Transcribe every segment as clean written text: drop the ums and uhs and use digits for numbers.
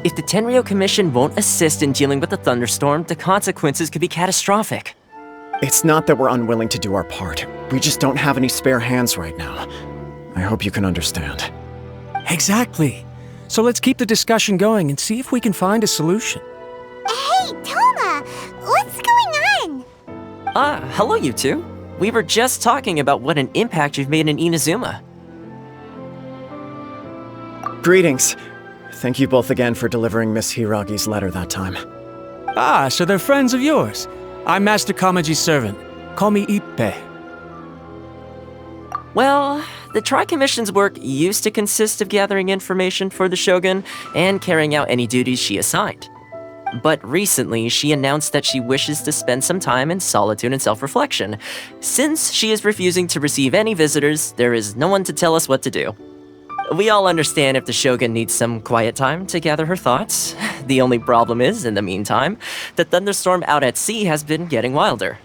If the Tenryou Commission won't assist in dealing with the thunderstorm, the consequences could be catastrophic. It's not that we're unwilling to do our part. We just don't have any spare hands right now. I hope you can understand. Exactly. So let's keep the discussion going and see if we can find a solution. Hey, Toma! What's going on? Hello you two. We were just talking about what an impact you've made in Inazuma. Greetings. Thank you both again for delivering Miss Hiragi's letter that time. Ah, so they're friends of yours. I'm Master Kamaji's servant. Call me Ippe. Well, the Tri-Commission's work used to consist of gathering information for the Shogun and carrying out any duties she assigned. But recently, she announced that she wishes to spend some time in solitude and self-reflection. Since she is refusing to receive any visitors, there is no one to tell us what to do. We all understand if the Shogun needs some quiet time to gather her thoughts. The only problem is, in the meantime, the thunderstorm out at sea has been getting wilder.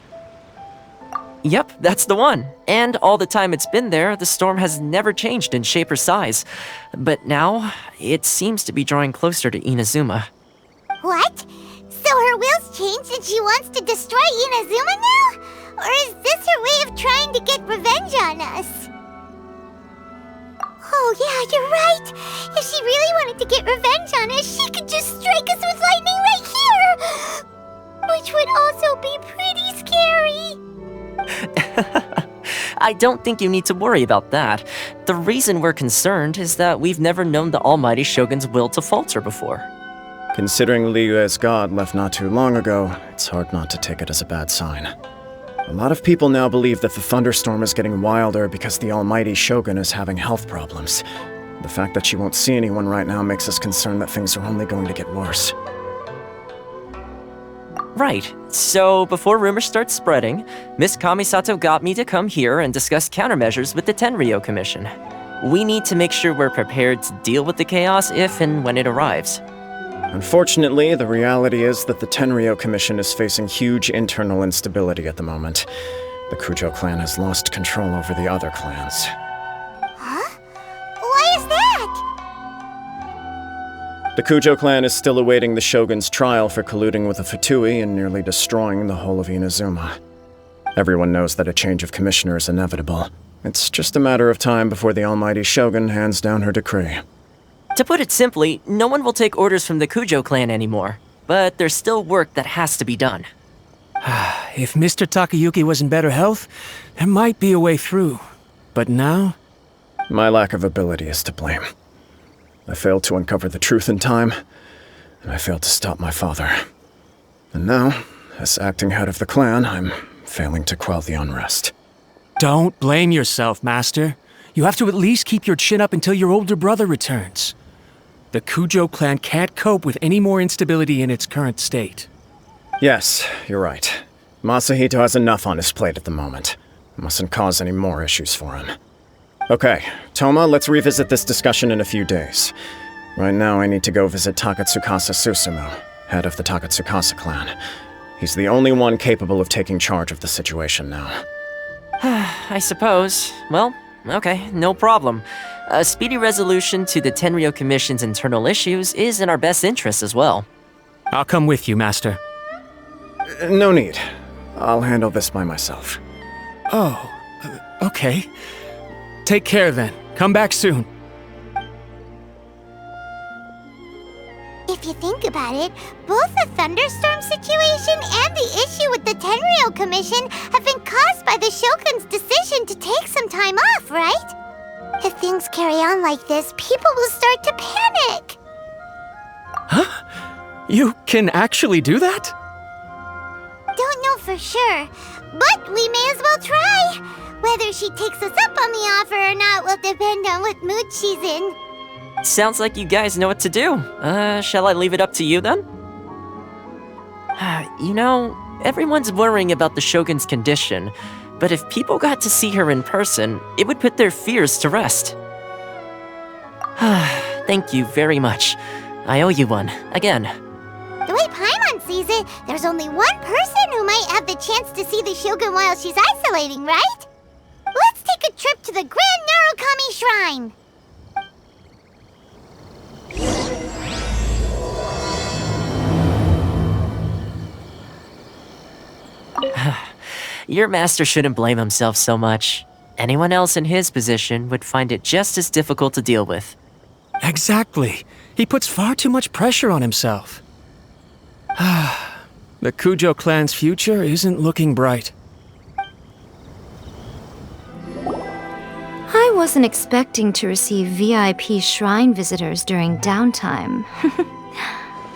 Yep, that's the one. And all the time it's been there, the storm has never changed in shape or size. But now, it seems to be drawing closer to Inazuma. What? So her will's changed and she wants to destroy Inazuma now? Or is this her way of trying to get revenge on us? Oh yeah, you're right! If she really wanted to get revenge on us, she could just strike us with lightning right here! Which would also be pretty scary! I don't think you need to worry about that. The reason we're concerned is that we've never known the Almighty Shogun's will to falter before. Considering Liyue's god left not too long ago, it's hard not to take it as a bad sign. A lot of people now believe that the thunderstorm is getting wilder because the Almighty Shogun is having health problems. The fact that she won't see anyone right now makes us concerned that things are only going to get worse. Right. So, before rumors start spreading, Miss Kamisato got me to come here and discuss countermeasures with the Tenryou Commission. We need to make sure we're prepared to deal with the chaos if and when it arrives. Unfortunately, the reality is that the Tenryou Commission is facing huge internal instability at the moment. The Kujo clan has lost control over the other clans. Huh? Why is that? The Kujo clan is still awaiting the Shogun's trial for colluding with the Fatui and nearly destroying the whole of Inazuma. Everyone knows that a change of commissioner is inevitable. It's just a matter of time before the Almighty Shogun hands down her decree. To put it simply, no one will take orders from the Kujo clan anymore. But there's still work that has to be done. If Mr. Takayuki was in better health, there might be a way through. But now? My lack of ability is to blame. I failed to uncover the truth in time, and I failed to stop my father. And now, as acting head of the clan, I'm failing to quell the unrest. Don't blame yourself, Master. You have to at least keep your chin up until your older brother returns. The Kujo clan can't cope with any more instability in its current state. Yes, you're right. Masahito has enough on his plate at the moment. Mustn't cause any more issues for him. Okay, Toma, let's revisit this discussion in a few days. Right now, I need to go visit Takatsukasa Susumu, head of the Takatsukasa clan. He's the only one capable of taking charge of the situation now. I suppose. Well, okay, no problem. A speedy resolution to the Tenryou Commission's internal issues is in our best interest as well. I'll come with you, Master. No need. I'll handle this by myself. Oh, okay. Take care then. Come back soon. If you think about it, both the thunderstorm situation and the issue with the Tenryou Commission have been caused by the Shogun's decision to take some time off, right? If things carry on like this, people will start to panic. Huh? You can actually do that? Don't know for sure, but we may as well try. Whether she takes us up on the offer or not will depend on what mood she's in. Sounds like you guys know what to do. Shall I leave it up to you then? You know, everyone's worrying about the Shogun's condition, but if people got to see her in person, it would put their fears to rest. Thank you very much. I owe you one, again. The way Paimon sees it, there's only one person who might have the chance to see the Shogun while she's isolating, right? Let's take a trip to the Grand Narukami Shrine! Your master shouldn't blame himself so much. Anyone else in his position would find it just as difficult to deal with. Exactly. He puts far too much pressure on himself. The Kujo clan's future isn't looking bright. I wasn't expecting to receive VIP shrine visitors during downtime.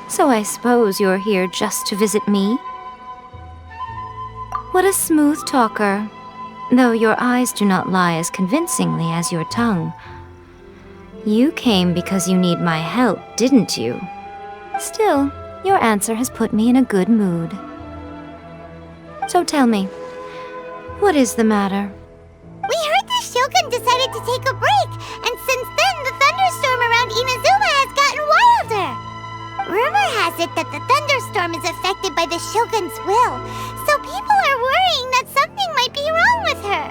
So I suppose you're here just to visit me? What a smooth talker, though your eyes do not lie as convincingly as your tongue. You came because you need my help, didn't you? Still, your answer has put me in a good mood. So tell me, what is the matter? We heard the Shogun decided to take a break, and since then the thunderstorm around Inazuma has gotten wilder. Rumor has it that the thunderstorm is affected by the Shogun's will, so people are worrying that something might be wrong with her.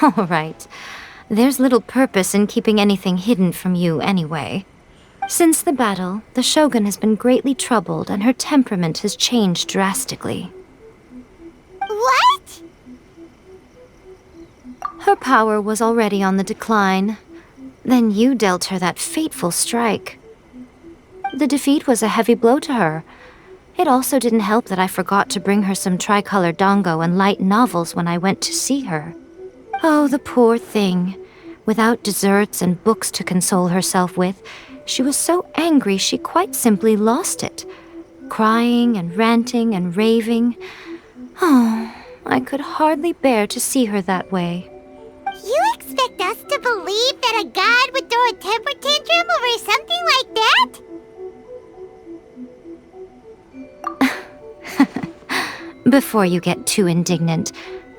All right. There's little purpose in keeping anything hidden from you anyway. Since the battle, the Shogun has been greatly troubled and her temperament has changed drastically. What? Her power was already on the decline. Then you dealt her that fateful strike. The defeat was a heavy blow to her. It also didn't help that I forgot to bring her some tricolor dango and light novels when I went to see her. Oh, the poor thing. Without desserts and books to console herself with, she was so angry she quite simply lost it. Crying and ranting and raving. Oh, I could hardly bear to see her that way. You expect us to believe that a god would throw a temper tantrum over something like that? Before you get too indignant,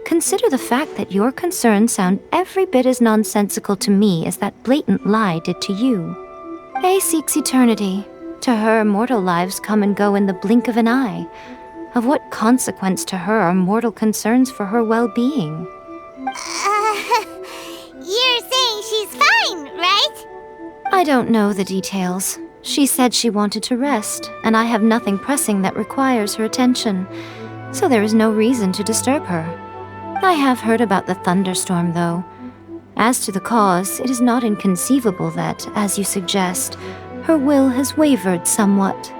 consider the fact that your concerns sound every bit as nonsensical to me as that blatant lie did to you. A seeks eternity. To her, mortal lives come and go in the blink of an eye. Of what consequence to her are mortal concerns for her well-being? You're saying she's fine, right? I don't know the details. She said she wanted to rest, and I have nothing pressing that requires her attention, so there is no reason to disturb her. I have heard about the thunderstorm, though. As to the cause, it is not inconceivable that, as you suggest, her will has wavered somewhat.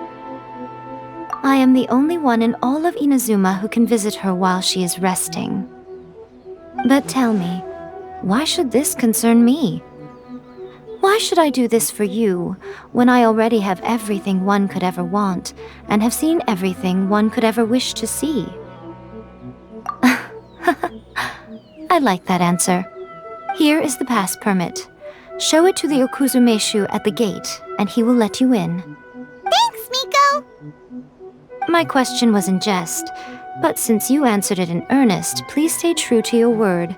I am the only one in all of Inazuma who can visit her while she is resting. But tell me, why should this concern me? Why should I do this for you, when I already have everything one could ever want, and have seen everything one could ever wish to see? I like that answer. Here is the pass permit. Show it to the Okuzumeshu at the gate, and he will let you in. Thanks, Miko! My question was in jest, but since you answered it in earnest, please stay true to your word.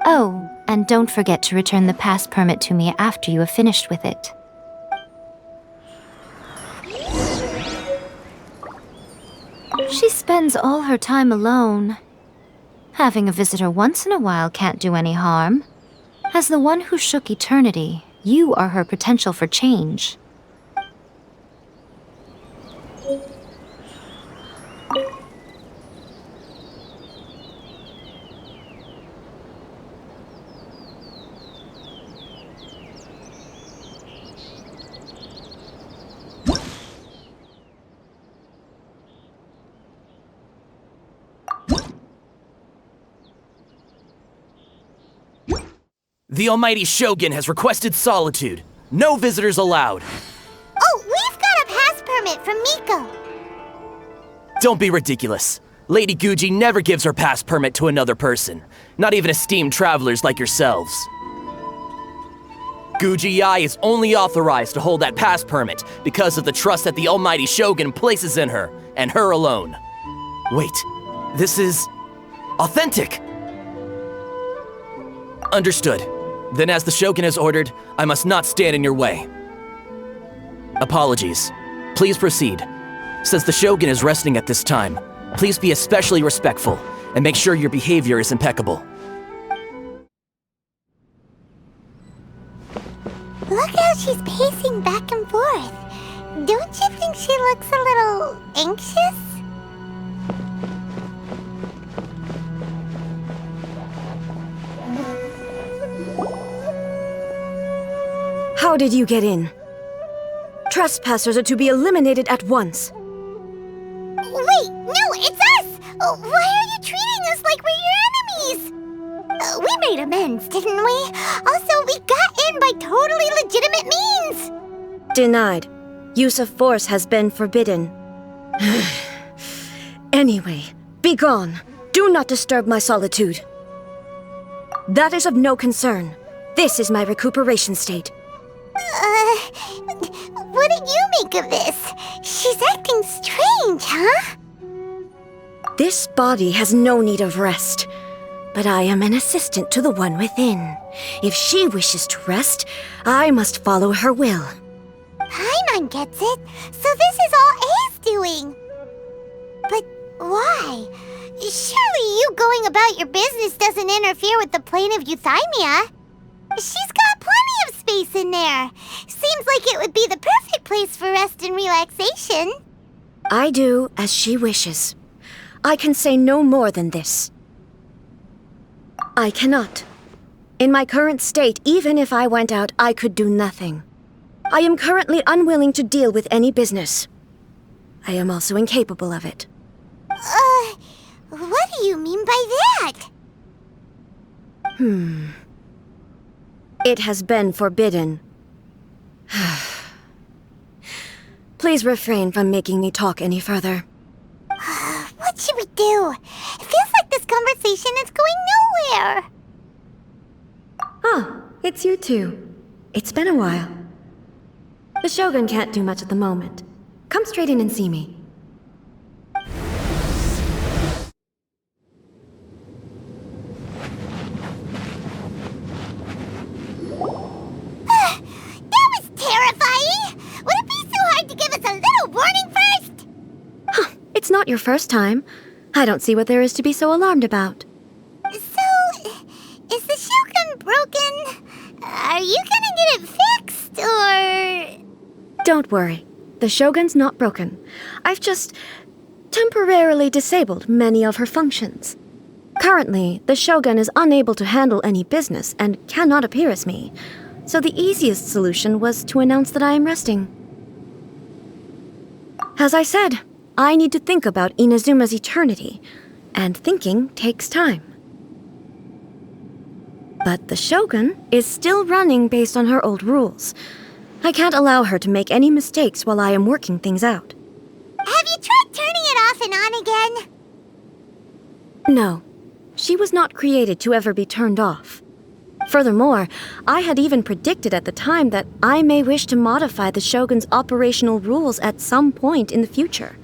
Oh, and don't forget to return the pass permit to me after you have finished with it. She spends all her time alone. Having a visitor once in a while can't do any harm. As the one who shook eternity, you are her potential for change. The Almighty Shogun has requested solitude. No visitors allowed. Oh, we've got a pass permit from Miko. Don't be ridiculous. Lady Guji never gives her pass permit to another person, not even esteemed travelers like yourselves. Guji Ai is only authorized to hold that pass permit because of the trust that the Almighty Shogun places in her, and her alone. Wait, this is authentic. Understood. Then as the Shogun has ordered, I must not stand in your way. Apologies. Please proceed. Since the Shogun is resting at this time, please be especially respectful and make sure your behavior is impeccable. Look how she's pacing back and forth. Don't you think she looks a little anxious? How did you get in? Trespassers are to be eliminated at once. Wait, no, it's us! Why are you treating us like we're your enemies? We made amends, didn't we? Also, we got in by totally legitimate means! Denied. Use of force has been forbidden. Anyway, be gone. Do not disturb my solitude. That is of no concern. This is my recuperation state. What do you make of this? She's acting strange, huh? This body has no need of rest, but I am an assistant to the one within. If she wishes to rest, I must follow her will. Paimon gets it, so this is all A's doing. But why? Surely you going about your business doesn't interfere with the plane of euthymia. She's got plenty of space in there. Seems like it would be the perfect place for rest and relaxation. I do as she wishes. I can say no more than this. I cannot. In my current state, even if I went out, I could do nothing. I am currently unwilling to deal with any business. I am also incapable of it. What do you mean by that? It has been forbidden. Please refrain from making me talk any further. What should we do? It feels like this conversation is going nowhere. Ah, it's you two. It's been a while. The Shogun can't do much at the moment. Come straight in and see me. That was terrifying! Would it be so hard to give us a little warning first? It's not your first time. I don't see what there is to be so alarmed about. So, is the Shogun broken? Are you gonna get it fixed, or...? Don't worry. The Shogun's not broken. I've just temporarily disabled many of her functions. Currently, the Shogun is unable to handle any business and cannot appear as me. So the easiest solution was to announce that I am resting. As I said, I need to think about Inazuma's eternity, and thinking takes time. But the Shogun is still running based on her old rules. I can't allow her to make any mistakes while I am working things out. Have you tried turning it off and on again? No, she was not created to ever be turned off. Furthermore, I had even predicted at the time that I may wish to modify the Shogun's operational rules at some point in the future.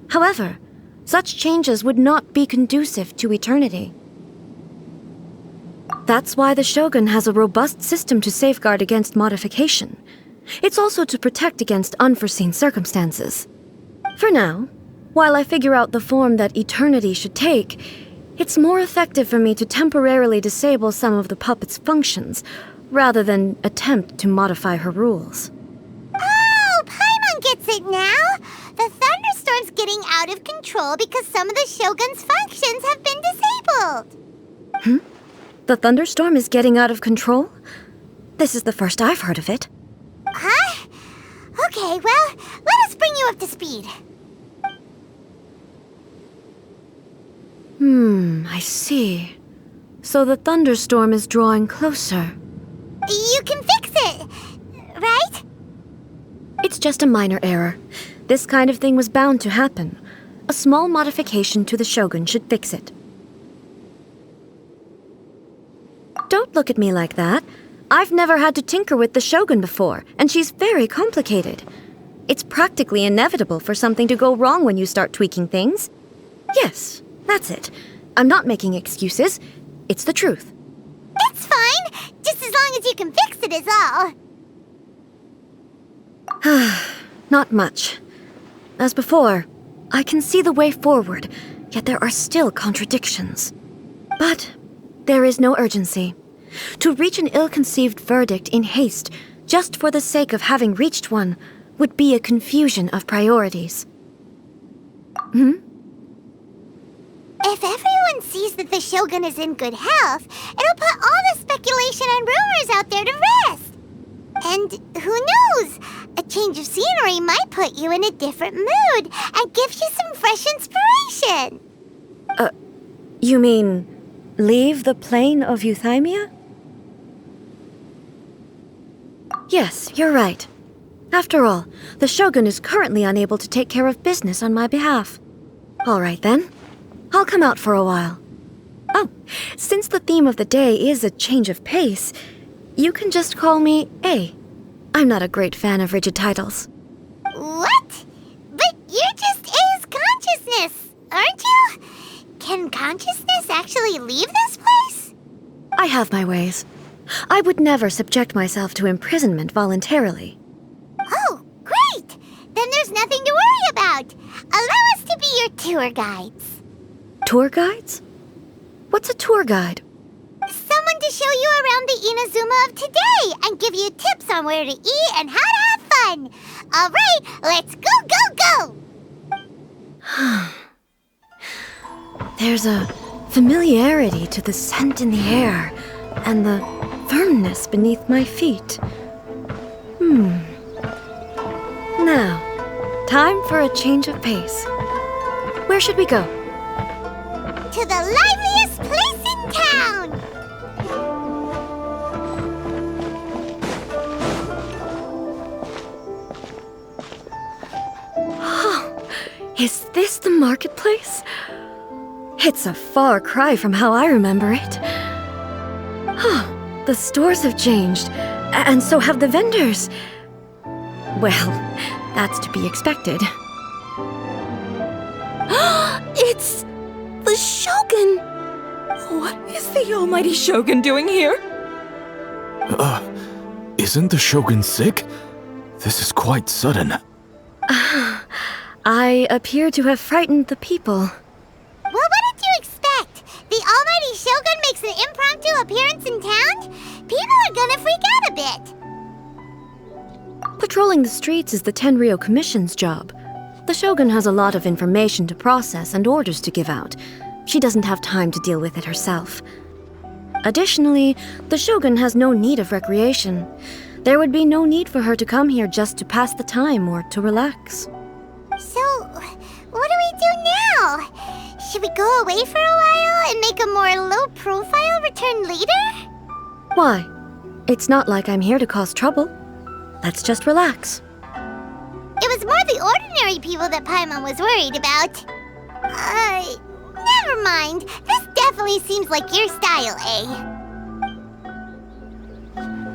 However, such changes would not be conducive to eternity. That's why the Shogun has a robust system to safeguard against modification. It's also to protect against unforeseen circumstances. For now, while I figure out the form that eternity should take, it's more effective for me to temporarily disable some of the puppet's functions, rather than attempt to modify her rules. Oh, Paimon gets it now! The thunderstorm's getting out of control because some of the Shogun's functions have been disabled. The thunderstorm is getting out of control? This is the first I've heard of it. Huh? Okay, well, let us bring you up to speed. I see. So the thunderstorm is drawing closer. You can fix it, right? It's just a minor error. This kind of thing was bound to happen. A small modification to the Shogun should fix it. Don't look at me like that. I've never had to tinker with the Shogun before, and she's very complicated. It's practically inevitable for something to go wrong when you start tweaking things. Yes, that's it. I'm not making excuses. It's the truth. It's fine, just as long as you can fix it is all. Not much. As before, I can see the way forward, yet there are still contradictions. But there is no urgency. To reach an ill-conceived verdict in haste, just for the sake of having reached one, would be a confusion of priorities. If everyone sees that the Shogun is in good health, it'll put all the speculation and rumors out there to rest. And who knows? A change of scenery might put you in a different mood and give you some fresh inspiration. You mean leave the plane of euthymia? Yes, you're right. After all, the Shogun is currently unable to take care of business on my behalf. All right then. I'll come out for a while. Oh, since the theme of the day is a change of pace, you can just call me A. I'm not a great fan of rigid titles. What? But you're just A's consciousness, aren't you? Can consciousness actually leave this place? I have my ways. I would never subject myself to imprisonment voluntarily. Oh, great! Then there's nothing to worry about. Allow us to be your tour guides. Tour guides? What's a tour guide? Someone to show you around the Inazuma of today and give you tips on where to eat and how to have fun. All right, let's go, go, go! There's a familiarity to the scent in the air and the firmness beneath my feet. Now, time for a change of pace. Where should we go? To the liveliest place in town! Is this the marketplace? It's a far cry from how I remember it. The stores have changed, and so have the vendors. Well, that's to be expected. It's the Shogun! What is the almighty Shogun doing here? Isn't the Shogun sick? This is quite sudden. I appear to have frightened the people. Well, what did you expect? The almighty Shogun makes an impromptu appearance in town? People are gonna freak out a bit. Patrolling the streets is the Tenryou Commission's job. The Shogun has a lot of information to process and orders to give out. She doesn't have time to deal with it herself. Additionally, the Shogun has no need of recreation. There would be no need for her to come here just to pass the time or to relax. So, what do we do now? Should we go away for a while and make a more low-profile return later? Why? It's not like I'm here to cause trouble. Let's just relax. It was more the ordinary people that Paimon was worried about. Never mind. This definitely seems like your style, eh?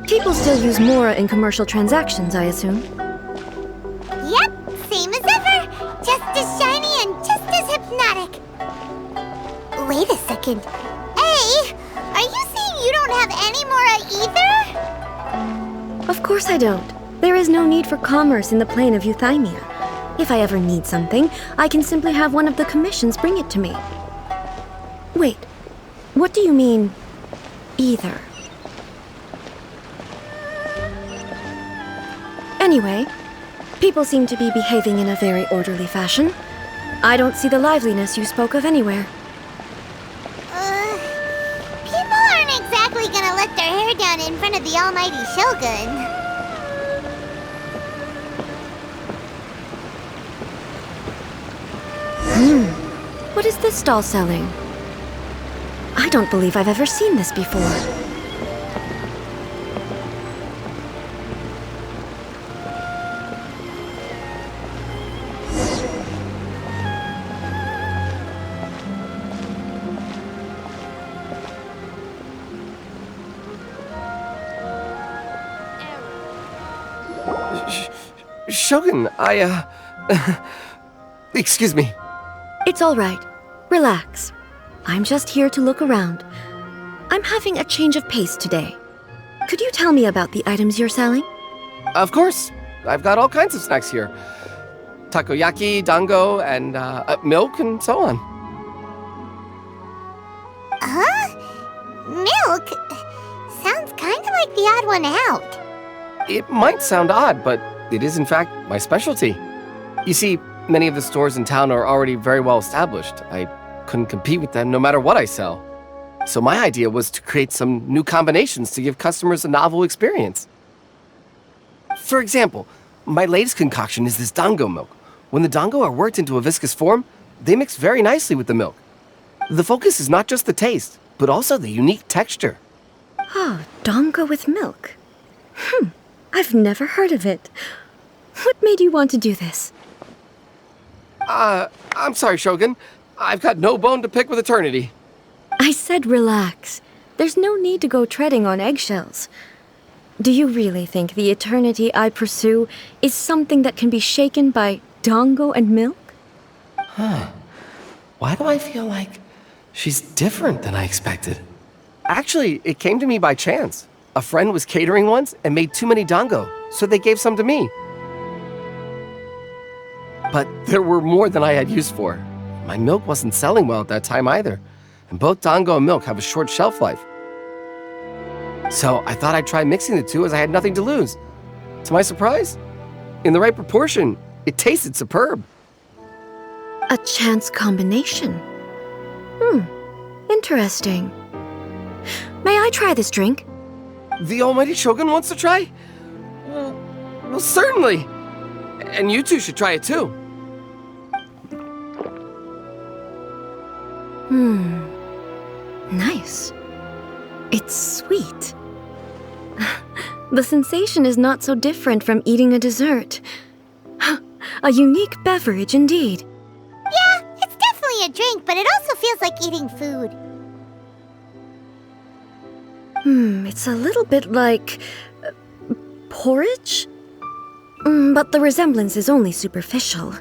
People still use Mora in commercial transactions, I assume. Yep, same as ever. Just as shiny and just as hypnotic. Wait a second. Hey, are you saying you don't have any Mora either? Of course I don't. There is no need for commerce in the plane of euthymia. If I ever need something, I can simply have one of the commissions bring it to me. Wait, what do you mean, either? Anyway, people seem to be behaving in a very orderly fashion. I don't see the liveliness you spoke of anywhere. People aren't exactly gonna let their hair down in front of the almighty Shogun. What is this stall selling? I don't believe I've ever seen this before. Shogun, excuse me. It's all right. Relax. I'm just here to look around. I'm having a change of pace today. Could you tell me about the items you're selling? Of course. I've got all kinds of snacks here. Takoyaki, dango, and milk, and so on. Huh? Milk? Sounds kind of like the odd one out. It might sound odd, but It is, in fact, my specialty. You see, many of the stores in town are already very well established. I couldn't compete with them no matter what I sell. So my idea was to create some new combinations to give customers a novel experience. For example, my latest concoction is this dango milk. When the dango are worked into a viscous form, they mix very nicely with the milk. The focus is not just the taste, but also the unique texture. Oh, dango with milk. I've never heard of it. What made you want to do this? I'm sorry, Shogun. I've got no bone to pick with eternity. I said relax. There's no need to go treading on eggshells. Do you really think the eternity I pursue is something that can be shaken by dango and milk? Why do I feel like she's different than I expected? Actually, it came to me by chance. A friend was catering once and made too many dango, so they gave some to me. But there were more than I had use for. My milk wasn't selling well at that time either, and both dango and milk have a short shelf life. So I thought I'd try mixing the two as I had nothing to lose. To my surprise, in the right proportion, it tasted superb. A chance combination. Interesting. May I try this drink? The almighty Shogun wants to try? Well, certainly. And you two should try it too. Nice. It's sweet. The sensation is not so different from eating a dessert. A unique beverage indeed. Yeah, it's definitely a drink, but it also feels like eating food. It's a little bit like porridge? But the resemblance is only superficial.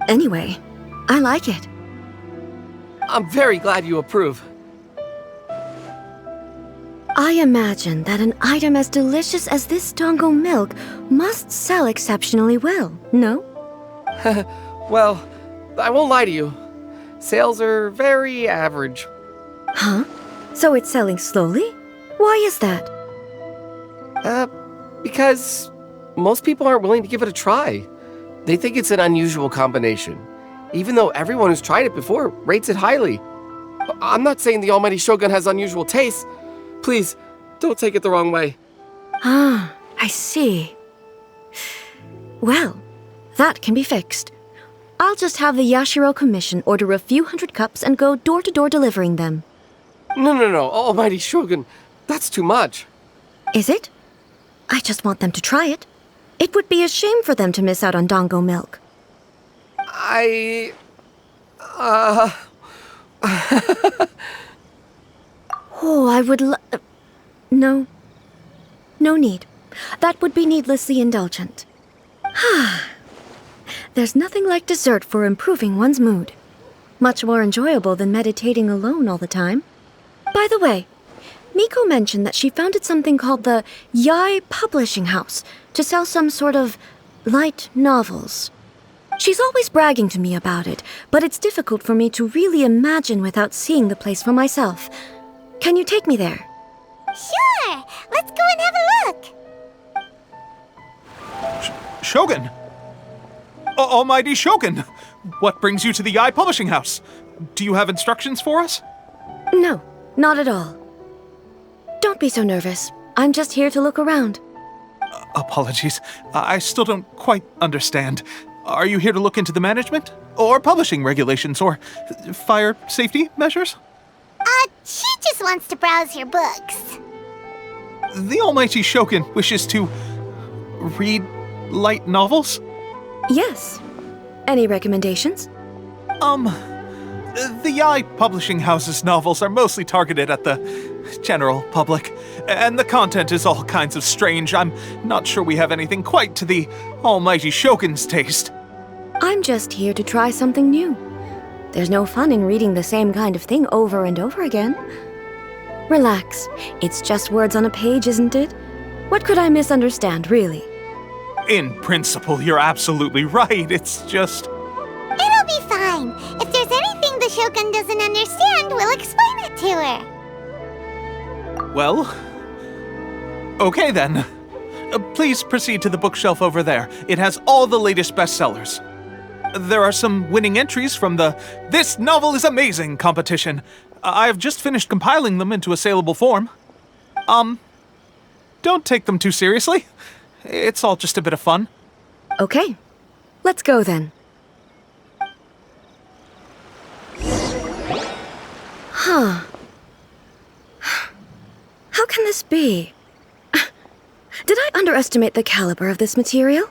Anyway, I like it. I'm very glad you approve. I imagine that an item as delicious as this dango milk must sell exceptionally well, no? Well, I won't lie to you. Sales are very average. Huh? So it's selling slowly? Why is that? Because most people aren't willing to give it a try. They think it's an unusual combination, even though everyone who's tried it before rates it highly. I'm not saying the almighty Shogun has unusual tastes. Please, don't take it the wrong way. Ah, I see. Well, that can be fixed. I'll just have the Yashiro Commission order a few hundred cups and go door-to-door delivering them. No, almighty Shogun. That's too much. Is it? I just want them to try it. It would be a shame for them to miss out on dango milk. Oh, I would No. No need. That would be needlessly indulgent. There's nothing like dessert for improving one's mood. Much more enjoyable than meditating alone all the time. By the way, Miku mentioned that she founded something called the Yai Publishing House to sell some sort of light novels. She's always bragging to me about it, but it's difficult for me to really imagine without seeing the place for myself. Can you take me there? Sure! Let's go and have a look! Shogun! Almighty Shogun! What brings you to the Yai Publishing House? Do you have instructions for us? No, not at all. Don't be so nervous. I'm just here to look around. Apologies. I still don't quite understand. Are you here to look into the management? Or publishing regulations? Or fire safety measures? She just wants to browse your books. The almighty Shogun wishes to read light novels? Yes. Any recommendations? The Yai Publishing House's novels are mostly targeted at the general public, and the content is all kinds of strange. I'm not sure we have anything quite to the almighty Shogun's taste. I'm just here to try something new. There's no fun in reading the same kind of thing over and over again. Relax. It's just words on a page, isn't it? What could I misunderstand, really? In principle, you're absolutely right. It's just... It'll be fine. If there's anything the Shogun doesn't understand, we'll explain it to her. Well... okay then. Please proceed to the bookshelf over there. It has all the latest bestsellers. There are some winning entries from the This Novel is Amazing competition. I've just finished compiling them into a saleable form. Don't take them too seriously. It's all just a bit of fun. Okay, let's go then. Huh. How can this be? Did I underestimate the caliber of this material?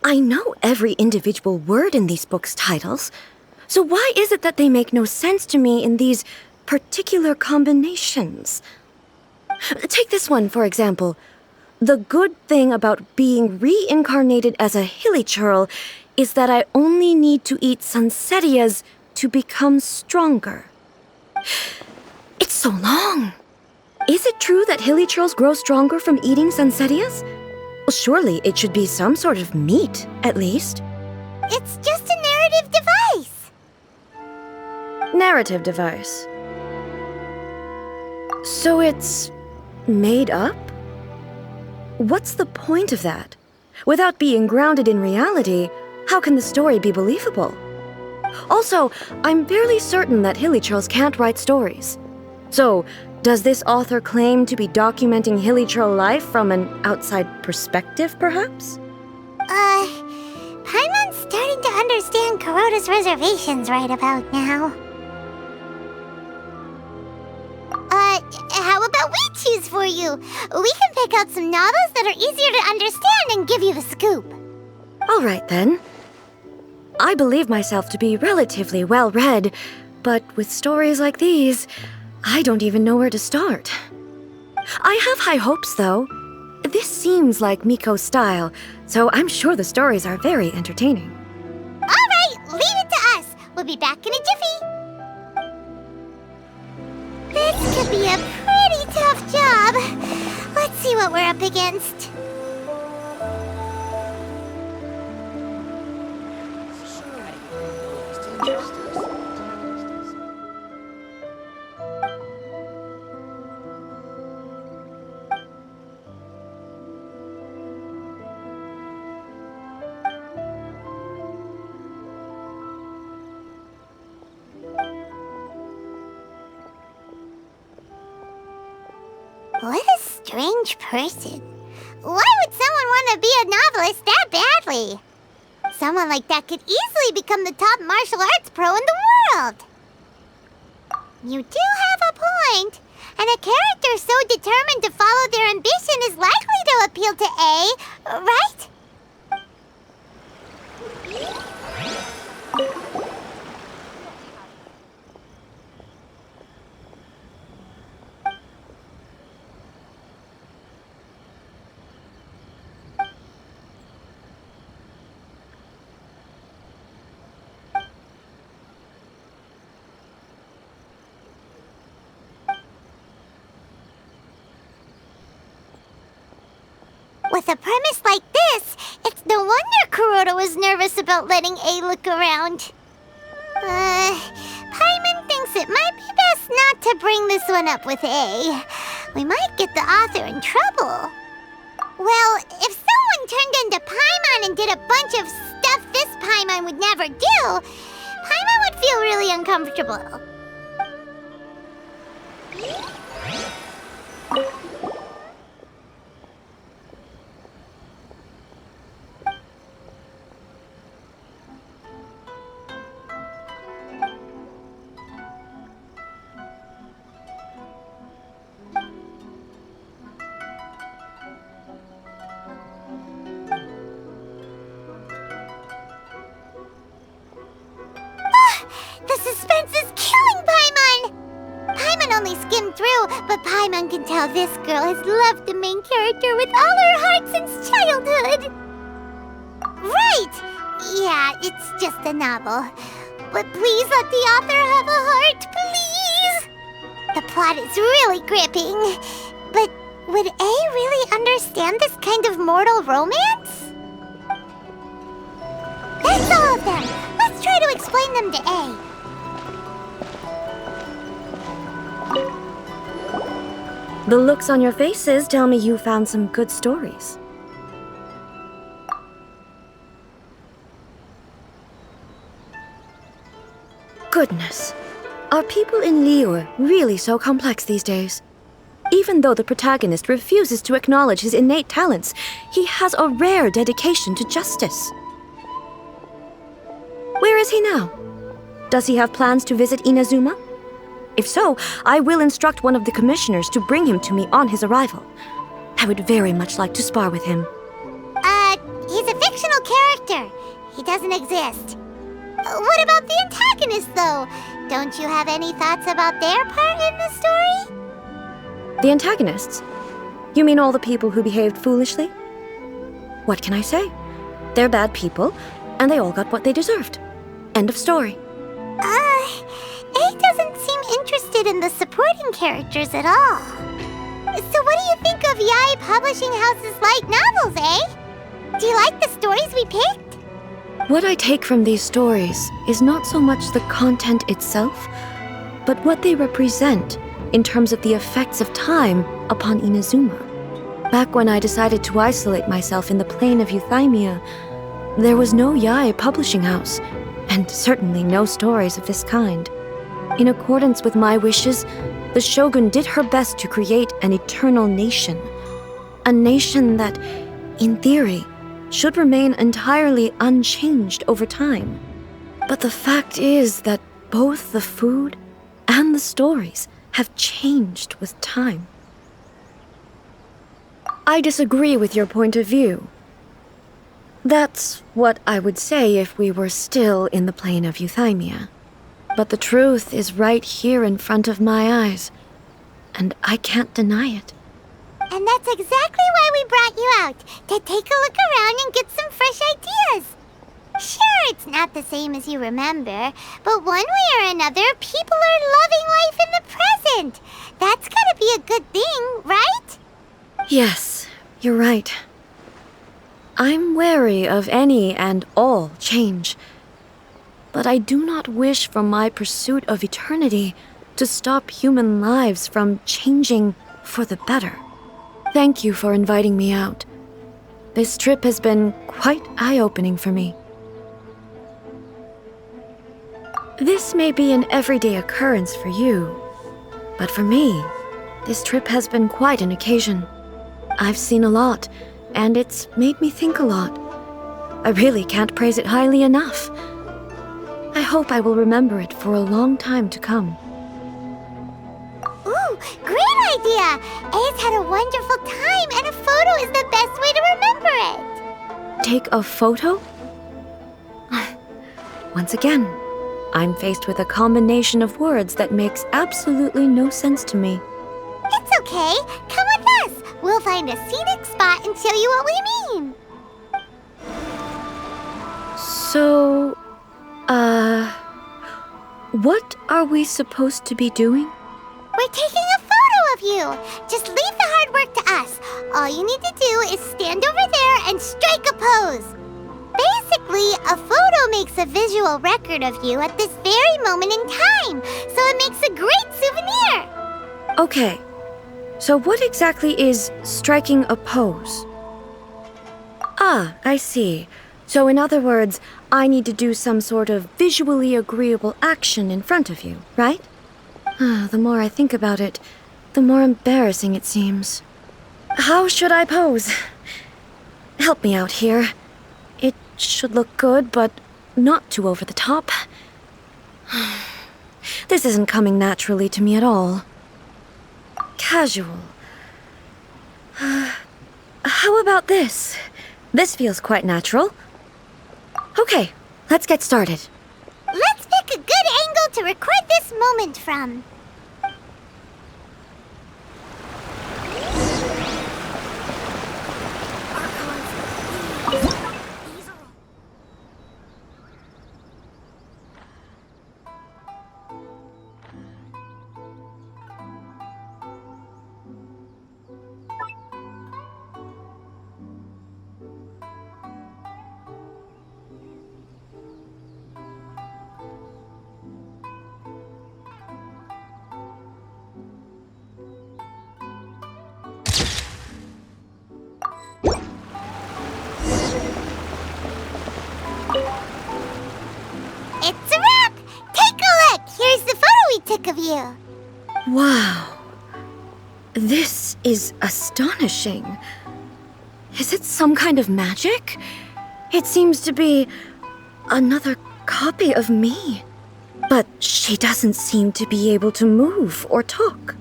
I know every individual word in these books' titles, so why is it that they make no sense to me in these particular combinations? Take this one, for example. The good thing about being reincarnated as a hilly churl is that I only need to eat sunsettias to become stronger. It's so long. Is it true that hilly churls grow stronger from eating sunsettias? Well, surely it should be some sort of meat, at least. It's just a narrative device. Narrative device. So it's made up? What's the point of that? Without being grounded in reality, how can the story be believable? Also, I'm fairly certain that hilly churls can't write stories. So, does this author claim to be documenting hilly churl life from an outside perspective, perhaps? Paimon's starting to understand Kuroda's reservations right about now. How about we choose for you? We can pick out some novels that are easier to understand and give you the scoop. All right, then. I believe myself to be relatively well-read, but with stories like these, I don't even know where to start. I have high hopes, though. This seems like Miko's style, so I'm sure the stories are very entertaining. All right, leave it to us. We'll be back in a jiffy. This could be a pretty tough job. Let's see what we're up against. What a strange person. Why would someone want to be a novelist that badly? Someone like that could easily become the top martial arts pro in the world. You do have a point. And a character so determined to follow their ambition is likely to appeal to A, right? With a premise like this, it's no wonder Kuroda was nervous about letting A look around. Paimon thinks it might be best not to bring this one up with A. We might get the author in trouble. Well, if someone turned into Paimon and did a bunch of stuff this Paimon would never do, Paimon would feel really uncomfortable. The suspense is killing Paimon! Paimon only skimmed through, but Paimon can tell this girl has loved the main character with all her heart since childhood. Right! Yeah, it's just a novel. But please let the author have a heart, please! The plot is really gripping. But would A really understand this kind of mortal romance? That's all of them! Let's try to explain them to A. The looks on your faces tell me you found some good stories. Goodness. Are people in Liyue really so complex these days? Even though the protagonist refuses to acknowledge his innate talents, he has a rare dedication to justice. Where is he now? Does he have plans to visit Inazuma? If so, I will instruct one of the commissioners to bring him to me on his arrival. I would very much like to spar with him. He's a fictional character. He doesn't exist. What about the antagonist, though? Don't you have any thoughts about their part in the story? The antagonists? You mean all the people who behaved foolishly? What can I say? They're bad people, and they all got what they deserved. End of story. A doesn't seem interested in the supporting characters at all. So what do you think of Yae Publishing House's light novels, eh? Do you like the stories we picked? What I take from these stories is not so much the content itself, but what they represent in terms of the effects of time upon Inazuma. Back when I decided to isolate myself in the plane of euthymia, there was no Yae Publishing House, and certainly no stories of this kind. In accordance with my wishes, the Shogun did her best to create an eternal nation. A nation that, in theory, should remain entirely unchanged over time. But the fact is that both the food and the stories have changed with time. I disagree with your point of view. That's what I would say if we were still in the plane of euthymia. But the truth is right here in front of my eyes, and I can't deny it. And that's exactly why we brought you out, to take a look around and get some fresh ideas. Sure, it's not the same as you remember, but one way or another, people are loving life in the present. That's gotta be a good thing, right? Yes, you're right. I'm wary of any and all change, but I do not wish for my pursuit of eternity to stop human lives from changing for the better. Thank you for inviting me out. This trip has been quite eye-opening for me. This may be an everyday occurrence for you, but for me, this trip has been quite an occasion. I've seen a lot, and it's made me think a lot. I really can't praise it highly enough. I hope I will remember it for a long time to come. Ooh, great idea! A's had a wonderful time, and a photo is the best way to remember it. Take a photo? Once again, I'm faced with a combination of words that makes absolutely no sense to me. It's okay. Come with us. We'll find a scenic spot and show you what we mean. So, what are we supposed to be doing? We're taking a photo of you. Just leave the hard work to us. All you need to do is stand over there and strike a pose. Basically, a photo makes a visual record of you at this very moment in time, so it makes a great souvenir. Okay, so what exactly is striking a pose? Ah, I see. So in other words, I need to do some sort of visually agreeable action in front of you, right? The more I think about it, the more embarrassing it seems. How should I pose? Help me out here. It should look good, but not too over the top. This isn't coming naturally to me at all. Casual. How about this? This feels quite natural. Okay, let's get started. Let's pick a good angle to record this moment from. we took of you. Wow. This is astonishing. Is it some kind of magic? It seems to be another copy of me. But she doesn't seem to be able to move or talk.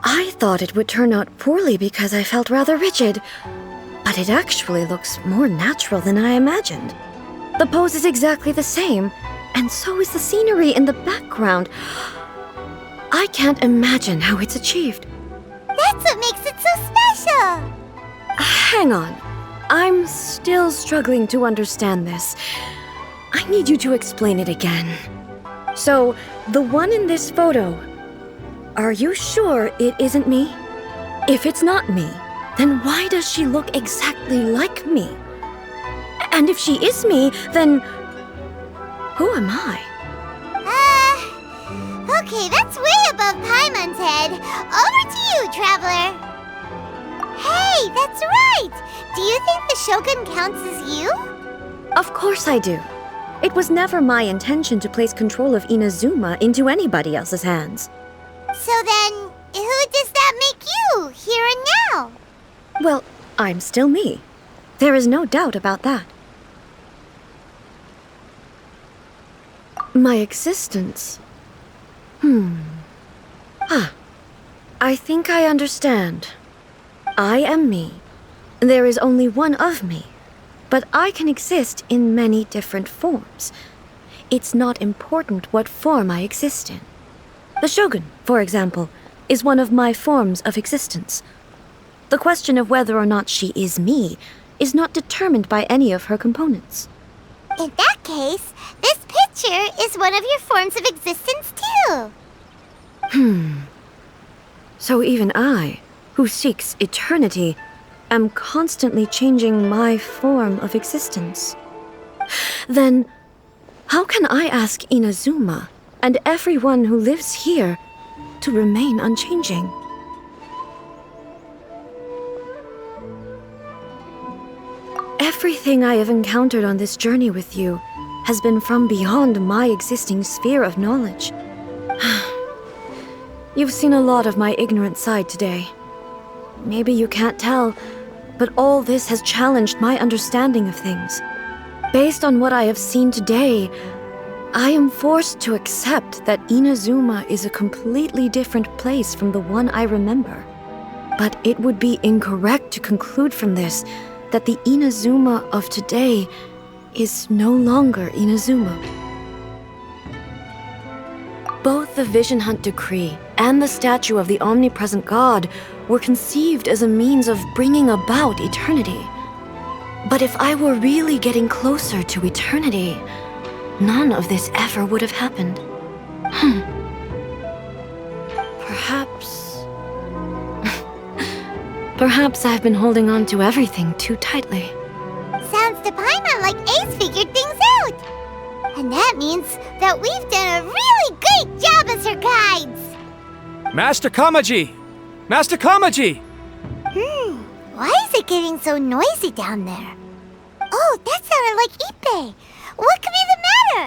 I thought it would turn out poorly because I felt rather rigid, but it actually looks more natural than I imagined. The pose is exactly the same, and so is the scenery in the background. I can't imagine how it's achieved. That's what makes it so special. Hang on. I'm still struggling to understand this. I need you to explain it again. So, the one in this photo, are you sure it isn't me? If it's not me, then why does she look exactly like me? And if she is me, then who am I? Okay, that's way above Paimon's head. Over to you, Traveler. Hey, that's right! Do you think the Shogun counts as you? Of course I do. It was never my intention to place control of Inazuma into anybody else's hands. So then, who does that make you, here and now? Well, I'm still me. There is no doubt about that. My existence? I think I understand. I am me. There is only one of me. But I can exist in many different forms. It's not important what form I exist in. The Shogun, for example, is one of my forms of existence. The question of whether or not she is me is not determined by any of her components. In that case, this picture is one of your forms of existence too. So even I, who seeks eternity, am constantly changing my form of existence. Then, how can I ask Inazuma and everyone who lives here to remain unchanging? Everything I have encountered on this journey with you has been from beyond my existing sphere of knowledge. You've seen a lot of my ignorant side today. Maybe you can't tell, but all this has challenged my understanding of things. Based on what I have seen today, I am forced to accept that Inazuma is a completely different place from the one I remember. But it would be incorrect to conclude from this that the Inazuma of today is no longer Inazuma. Both the Vision Hunt Decree and the statue of the omnipresent God were conceived as a means of bringing about eternity. But if I were really getting closer to eternity, none of this ever would have happened. Perhaps I've been holding on to everything too tightly. Sounds to Paimon like Ace figured things out. And that means that we've done a really great job as her guides. Master Kamaji! Master Kamaji! Why is it getting so noisy down there? Oh, that sounded like Ippei. What could be the matter?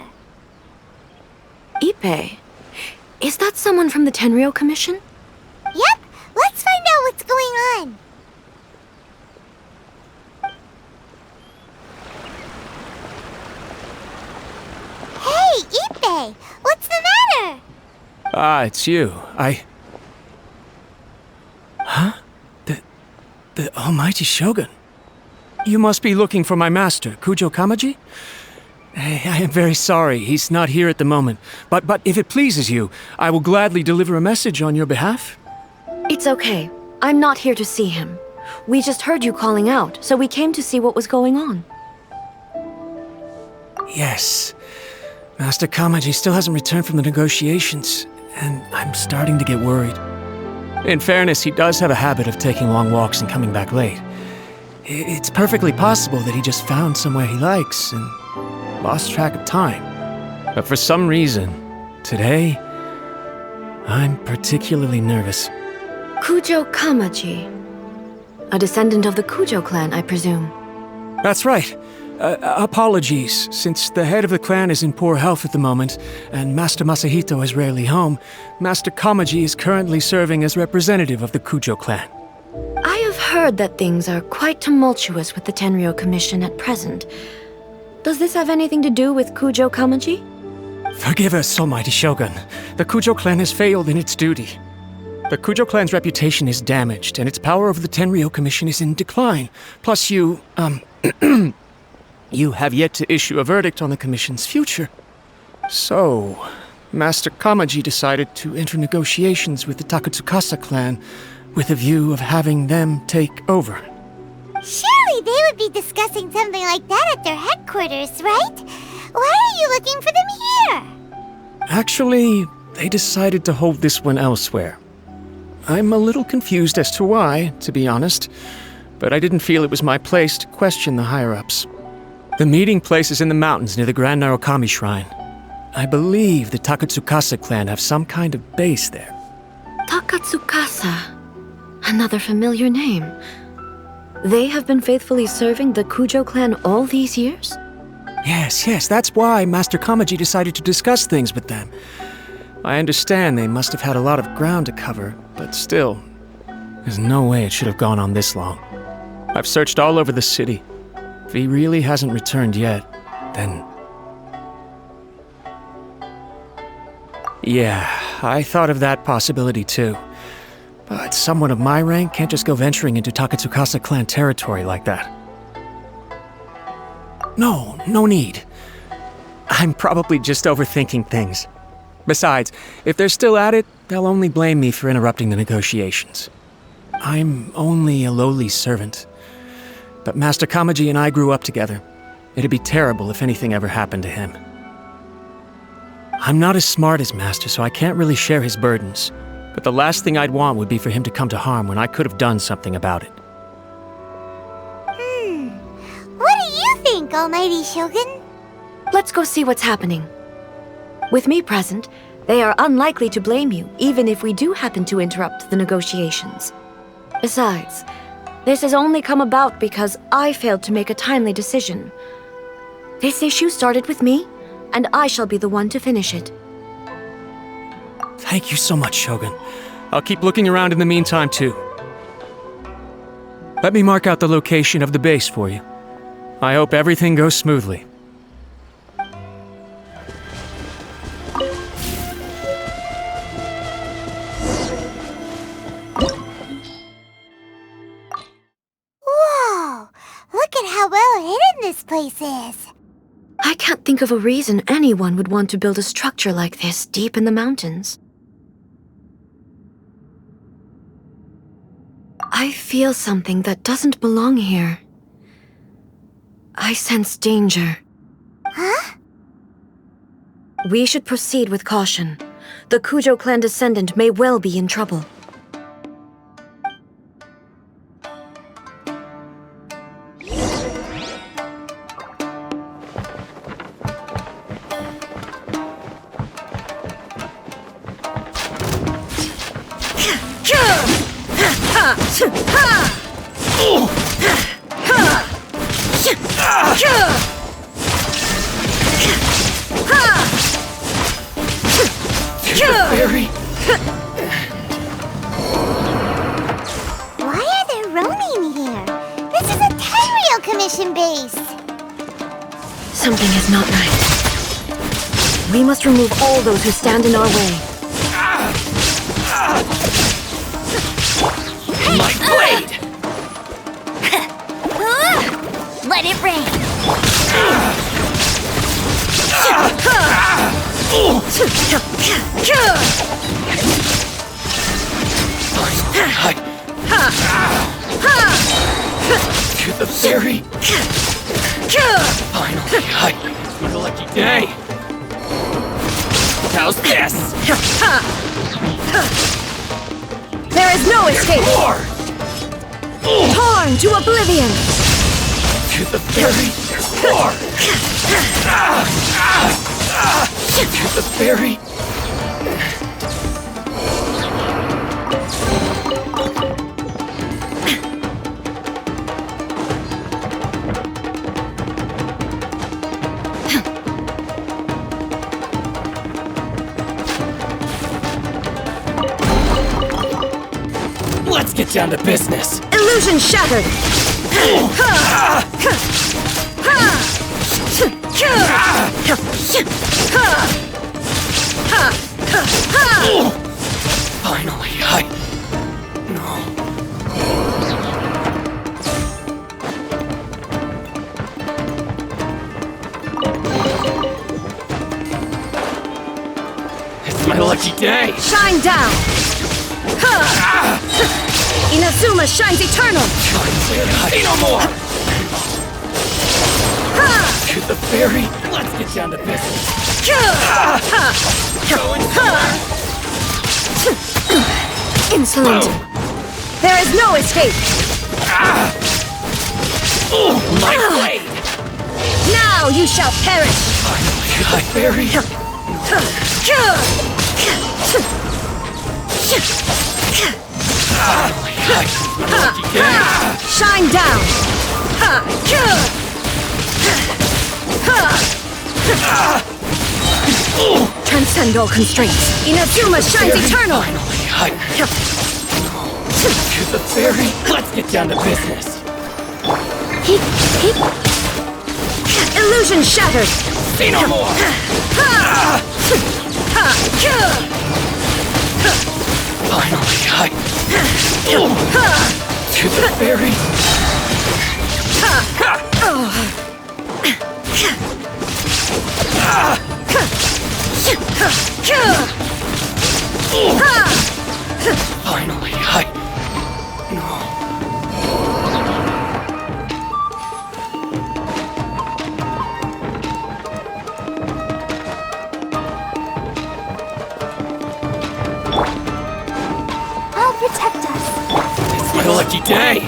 Ippei? Is that someone from the Tenryou Commission? Yep, let's find out what's going on. Hey, Ippei, what's the matter? Ah, it's you. Huh? The Almighty Shogun. You must be looking for my master, Kujo Kamaji? I am very sorry, he's not here at the moment. But if it pleases you, I will gladly deliver a message on your behalf. It's okay. I'm not here to see him. We just heard you calling out, so we came to see what was going on. Yes. Master Kamaji still hasn't returned from the negotiations, and I'm starting to get worried. In fairness, he does have a habit of taking long walks and coming back late. It's perfectly possible that he just found somewhere he likes and lost track of time. But for some reason, today, I'm particularly nervous. Kujo Kamaji. A descendant of the Kujo clan, I presume. That's right. Apologies. Since the head of the clan is in poor health at the moment, and Master Masahito is rarely home, Master Kamaji is currently serving as representative of the Kujo clan. I have heard that things are quite tumultuous with the Tenryou Commission at present. Does this have anything to do with Kujo Kamaji? Forgive us, Almighty Shogun. The Kujo clan has failed in its duty. The Kujo clan's reputation is damaged, and its power over the Tenryou Commission is in decline. Plus you, you have yet to issue a verdict on the Commission's future. So, Master Kamaji decided to enter negotiations with the Takatsukasa clan with a view of having them take over. Surely they would be discussing something like that at their headquarters, right? Why are you looking for them here? Actually, they decided to hold this one elsewhere. I'm a little confused as to why, to be honest, but I didn't feel it was my place to question the higher-ups. The meeting place is in the mountains near the Grand Narukami Shrine. I believe the Takatsukasa clan have some kind of base there. Takatsukasa. Another familiar name. They have been faithfully serving the Kujo clan all these years? Yes, that's why Master Kamaji decided to discuss things with them. I understand they must have had a lot of ground to cover, but still, there's no way it should have gone on this long. I've searched all over the city. If he really hasn't returned yet, then... Yeah, I thought of that possibility too. But someone of my rank can't just go venturing into Takatsukasa clan territory like that. No need. I'm probably just overthinking things. Besides, if they're still at it, they'll only blame me for interrupting the negotiations. I'm only a lowly servant. But Master Kamaji and I grew up together. It'd be terrible if anything ever happened to him. I'm not as smart as Master, so I can't really share his burdens. But the last thing I'd want would be for him to come to harm when I could have done something about it. What do you think, Almighty Shogun? Let's go see what's happening. With me present, they are unlikely to blame you, even if we do happen to interrupt the negotiations. Besides, this has only come about because I failed to make a timely decision. This issue started with me, and I shall be the one to finish it. Thank you so much, Shogun. I'll keep looking around in the meantime, too. Let me mark out the location of the base for you. I hope everything goes smoothly. Whoa! Look at how well hidden this place is. I can't think of a reason anyone would want to build a structure like this deep in the mountains. I feel something that doesn't belong here. I sense danger. Huh? We should proceed with caution. The Kujo clan descendant may well be in trouble. Why are there Ronin here? This is a Tenryou Commission base. Something is not right. We must remove all those who stand in our way. My blade! Let it rain. To the very... Finally, what a lucky day! How's this? There is no escape! More! Torn to oblivion! To the very core! To the very... Let's get down to business. Illusion shattered! Finally, It's my lucky day! Shine down! Inazuma shines eternal! Say no more! To the ferry, let's get down to business. Going Insolent! There is no escape! My blade! Now you shall perish! My ferry! Shine down! Transcend all constraints! Inazuma shines eternal! To the ferry, let's get down to business. Illusion shattered! Say no more! Finally, to the ferry. Finally, I'll protect us. It's my lucky day!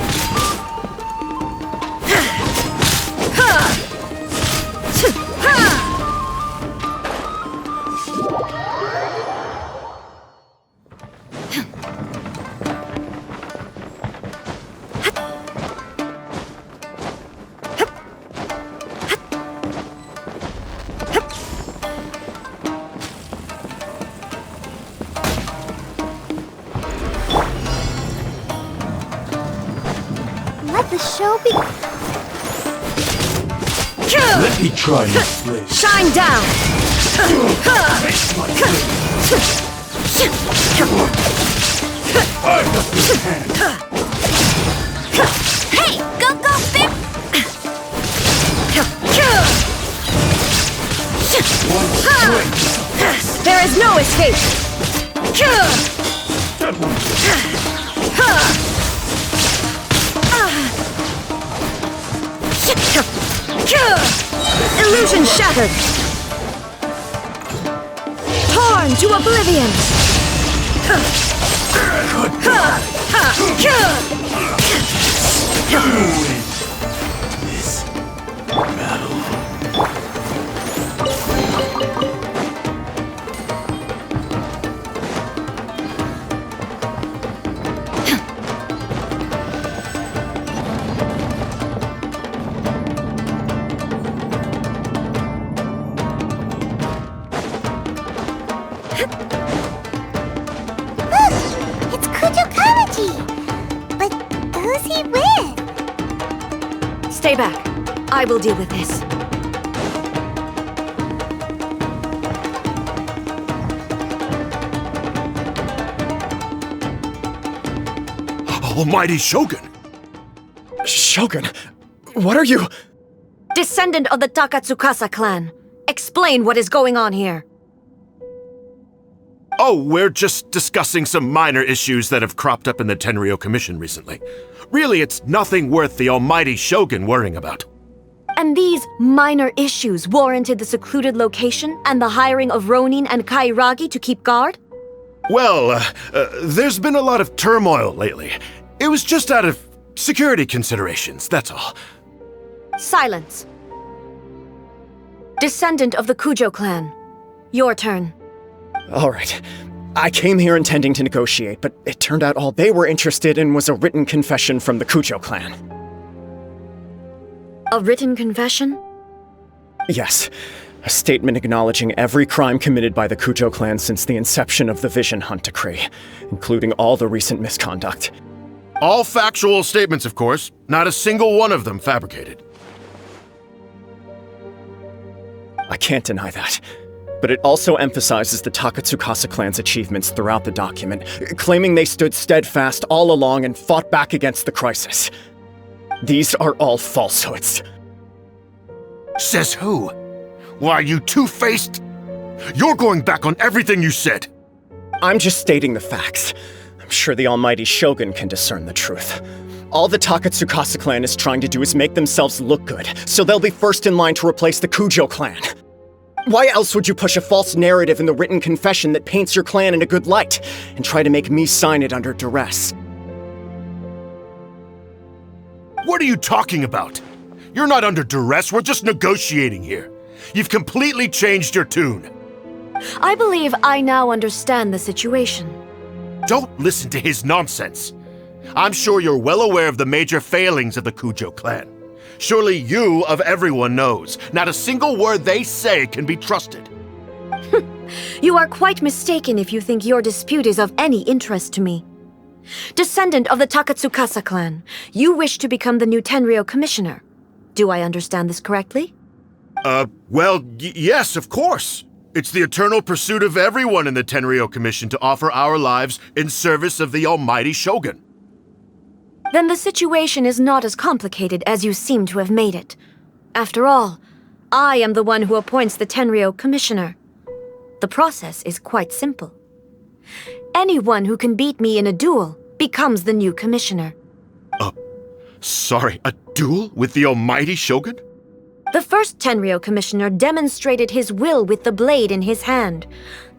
Let the show begin. Let me try this place. Shine down! Hey, go, Bip! There is no escape! Illusion shattered! Torn to oblivion! This battle. It's Kujo-Kamaji! But who's he with? Stay back. I will deal with this. Almighty Shogun! Shogun, what are you? Descendant of the Takatsukasa clan. Explain what is going on here. Oh, we're just discussing some minor issues that have cropped up in the Tenryou Commission recently. Really, it's nothing worth the almighty Shogun worrying about. And these minor issues warranted the secluded location and the hiring of Ronin and Kairagi to keep guard? Well, there's been a lot of turmoil lately. It was just out of security considerations, that's all. Silence. Descendant of the Kujo clan. Your turn. All right. I came here intending to negotiate, but it turned out all they were interested in was a written confession from the Kujo clan. A written confession? Yes. A statement acknowledging every crime committed by the Kujo clan since the inception of the Vision Hunt Decree, including all the recent misconduct. All factual statements, of course. Not a single one of them fabricated. I can't deny that. But it also emphasizes the Takatsukasa clan's achievements throughout the document, claiming they stood steadfast all along and fought back against the crisis. These are all falsehoods. Says who? Why, you two-faced? You're going back on everything you said. I'm just stating the facts. I'm sure the almighty Shogun can discern the truth. All the Takatsukasa clan is trying to do is make themselves look good, so they'll be first in line to replace the Kujo clan. Why else would you push a false narrative in the written confession that paints your clan in a good light, and try to make me sign it under duress? What are you talking about? You're not under duress, we're just negotiating here. You've completely changed your tune. I believe I now understand the situation. Don't listen to his nonsense. I'm sure you're well aware of the major failings of the Kujo clan. Surely you, of everyone, knows. Not a single word they say can be trusted. You are quite mistaken if you think your dispute is of any interest to me. Descendant of the Takatsukasa clan, you wish to become the new Tenryou commissioner. Do I understand this correctly? Well, yes, of course. It's the eternal pursuit of everyone in the Tenryou Commission to offer our lives in service of the almighty Shogun. Then the situation is not as complicated as you seem to have made it. After all, I am the one who appoints the Tenryou commissioner. The process is quite simple. Anyone who can beat me in a duel becomes the new commissioner. Sorry, a duel with the almighty Shogun? The first Tenryou commissioner demonstrated his will with the blade in his hand.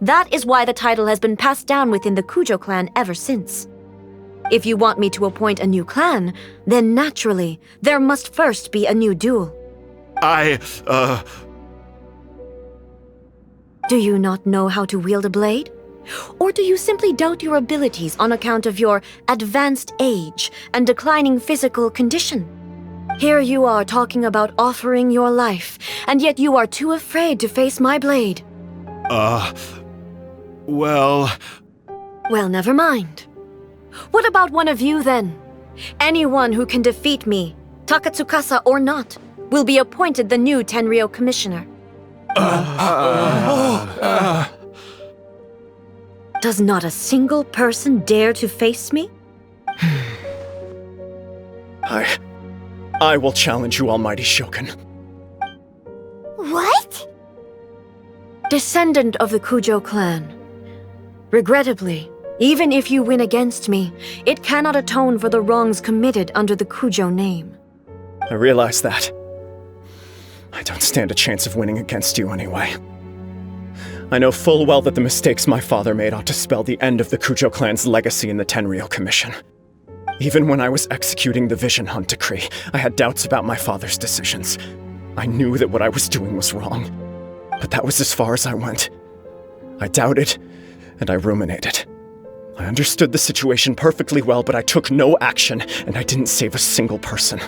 That is why the title has been passed down within the Kujo clan ever since. If you want me to appoint a new clan, then naturally, there must first be a new duel. Do you not know how to wield a blade? Or do you simply doubt your abilities on account of your advanced age and declining physical condition? Here you are talking about offering your life, and yet you are too afraid to face my blade. Well, never mind. What about one of you, then? Anyone who can defeat me, Takatsukasa or not, will be appointed the new Tenryou commissioner. Does not a single person dare to face me? I will challenge you, almighty Shogun. What? Descendant of the Kujo clan. Regrettably, even if you win against me, it cannot atone for the wrongs committed under the Kujo name. I realize that. I don't stand a chance of winning against you anyway. I know full well that the mistakes my father made ought to spell the end of the Kujo clan's legacy in the Tenryou Commission. Even when I was executing the Vision Hunt decree, I had doubts about my father's decisions. I knew that what I was doing was wrong, but that was as far as I went. I doubted, and I ruminated. I understood the situation perfectly well, but I took no action, and I didn't save a single person.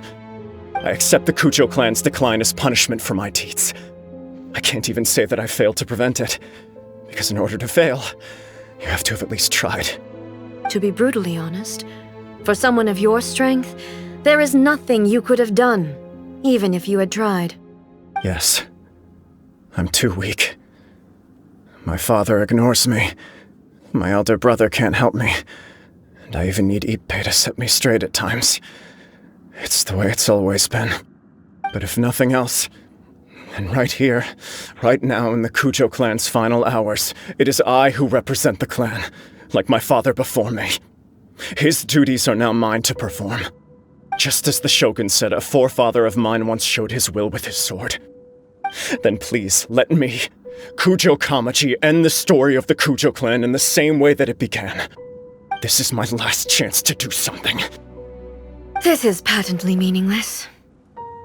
I accept the Kujo clan's decline as punishment for my deeds. I can't even say that I failed to prevent it, because in order to fail, you have to have at least tried. To be brutally honest, for someone of your strength, there is nothing you could have done, even if you had tried. Yes, I'm too weak. My father ignores me. My elder brother can't help me. And I even need Ippei to set me straight at times. It's the way it's always been. But if nothing else, then right here, right now in the Kujo clan's final hours, it is I who represent the clan, like my father before me. His duties are now mine to perform. Just as the Shogun said a forefather of mine once showed his will with his sword. Then please, let me, Kujo Kamaji, end the story of the Kujo clan in the same way that it began. This is my last chance to do something. This is patently meaningless.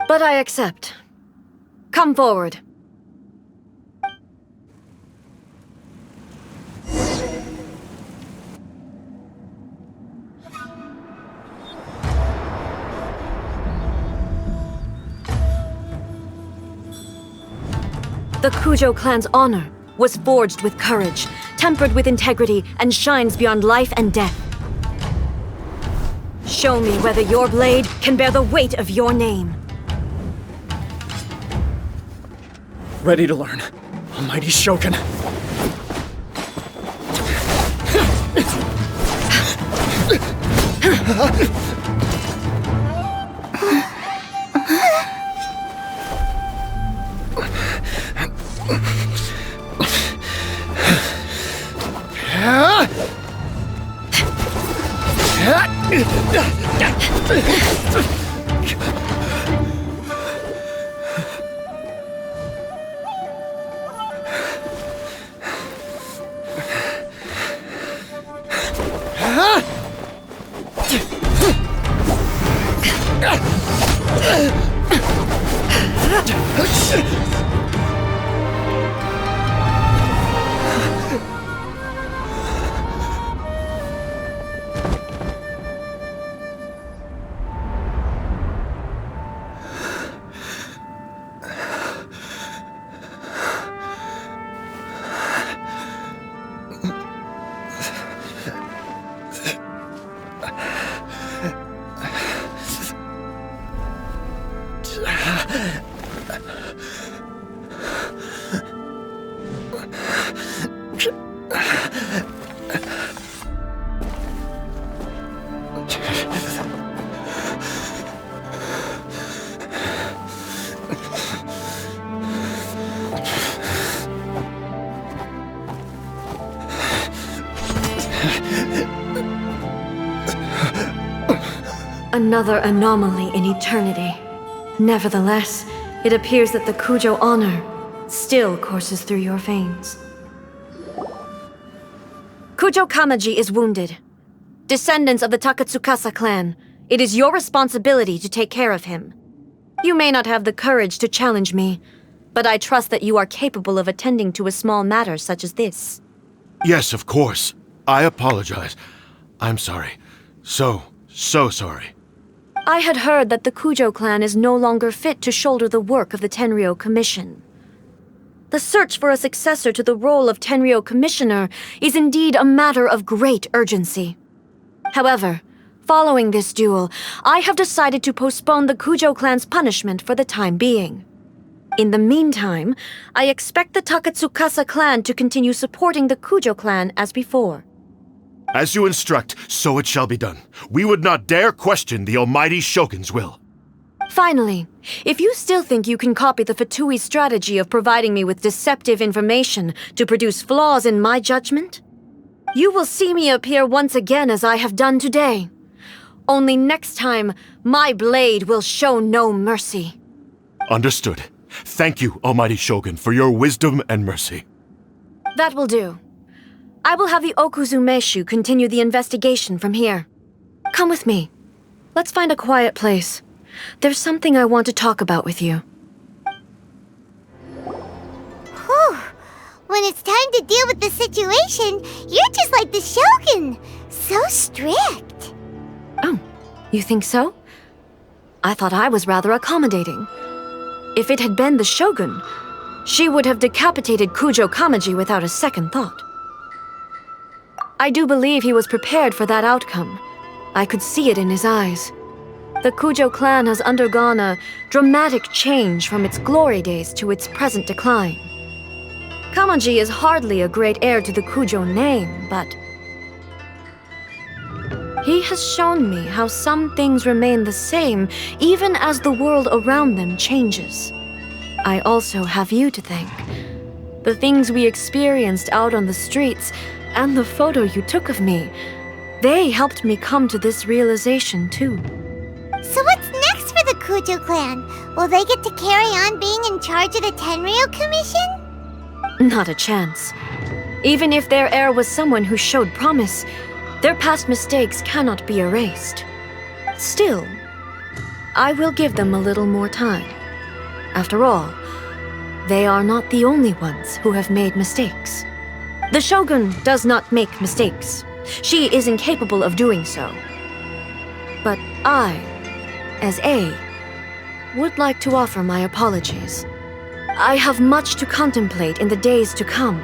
But I accept. Come forward. The Kujo clan's honor was forged with courage, tempered with integrity, and shines beyond life and death. Show me whether your blade can bear the weight of your name. Ready to learn. Almighty Shogun. Another anomaly in eternity. Nevertheless, it appears that the Kujo honor still courses through your veins. Kujo Kamaji is wounded. Descendants of the Takatsukasa clan, it is your responsibility to take care of him. You may not have the courage to challenge me, but I trust that you are capable of attending to a small matter such as this. Yes, of course. I apologize. I'm sorry. So sorry. I had heard that the Kujo clan is no longer fit to shoulder the work of the Tenryou Commission. The search for a successor to the role of Tenryou Commissioner is indeed a matter of great urgency. However, following this duel, I have decided to postpone the Kujo clan's punishment for the time being. In the meantime, I expect the Takatsukasa clan to continue supporting the Kujo clan as before. As you instruct, so it shall be done. We would not dare question the Almighty Shogun's will. Finally, if you still think you can copy the Fatui strategy of providing me with deceptive information to produce flaws in my judgment, you will see me appear once again as I have done today. Only next time, my blade will show no mercy. Understood. Thank you, Almighty Shogun, for your wisdom and mercy. That will do. I will have the Okuzumeshu continue the investigation from here. Come with me. Let's find a quiet place. There's something I want to talk about with you. Whew. When it's time to deal with the situation, you're just like the Shogun. So strict. Oh, you think so? I thought I was rather accommodating. If it had been the Shogun, she would have decapitated Kujo Kamaji without a second thought. I do believe he was prepared for that outcome. I could see it in his eyes. The Kujo clan has undergone a dramatic change from its glory days to its present decline. Kamaji is hardly a great heir to the Kujo name, but he has shown me how some things remain the same even as the world around them changes. I also have you to thank. The things we experienced out on the streets and the photo you took of me, they helped me come to this realization too. So what's next for the Kujo clan? Will they get to carry on being in charge of the Tenryou Commission? Not a chance. Even if their heir was someone who showed promise, their past mistakes cannot be erased. Still, I will give them a little more time. After all, they are not the only ones who have made mistakes. The Shogun does not make mistakes. She is incapable of doing so. But I, as A, would like to offer my apologies. I have much to contemplate in the days to come,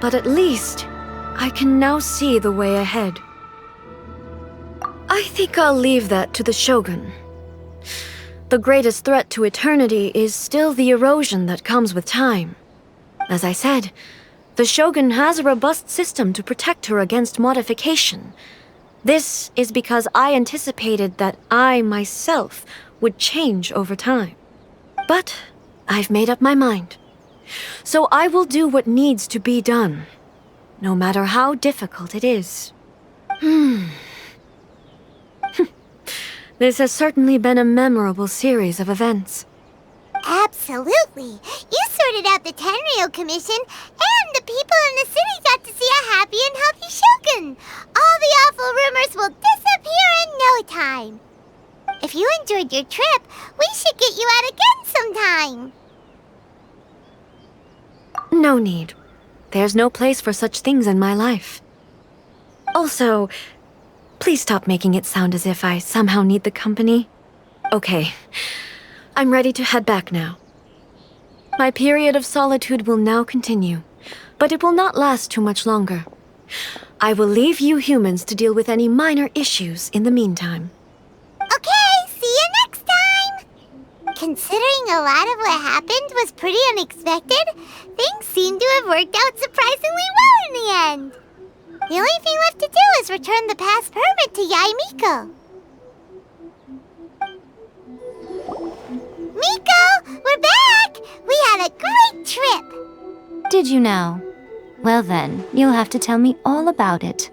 but at least I can now see the way ahead. I I think I'll leave that to the Shogun. The greatest threat to eternity is still the erosion that comes with time. As I said, the Shogun has a robust system to protect her against modification. This is because I anticipated that I myself would change over time. But I've made up my mind. So I will do what needs to be done, no matter how difficult it is. This has certainly been a memorable series of events. Absolutely. You sorted out the Tenryou Commission, and the people in the city got to see a happy and healthy Shogun. All the awful rumors will disappear in no time. If you enjoyed your trip, we should get you out again sometime. No need. There's no place for such things in my life. Also, please stop making it sound as if I somehow need the company. Okay, I'm ready to head back now. My period of solitude will now continue, but it will not last too much longer. I will leave you humans to deal with any minor issues in the meantime. Okay, see you next time! Considering a lot of what happened was pretty unexpected, things seem to have worked out surprisingly well in the end. The only thing left to do is return the past permit to Yae Miko. Miko, we're back! We had a great trip! Did you now? Well then, you'll have to tell me all about it.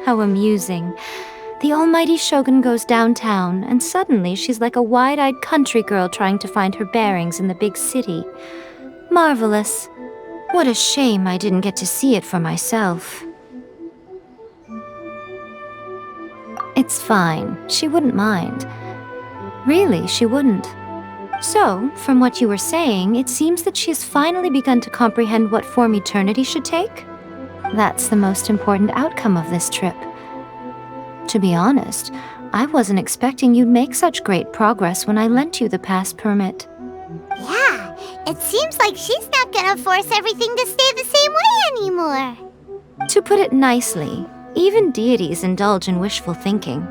How amusing. The almighty Shogun goes downtown, and suddenly she's like a wide-eyed country girl trying to find her bearings in the big city. Marvelous. What a shame I didn't get to see it for myself. It's fine. She wouldn't mind. Really, she wouldn't. So, from what you were saying, it seems that she has finally begun to comprehend what form eternity should take? That's the most important outcome of this trip. To be honest, I wasn't expecting you'd make such great progress when I lent you the pass permit. Yeah, it seems like she's not gonna force everything to stay the same way anymore. To put it nicely, even deities indulge in wishful thinking.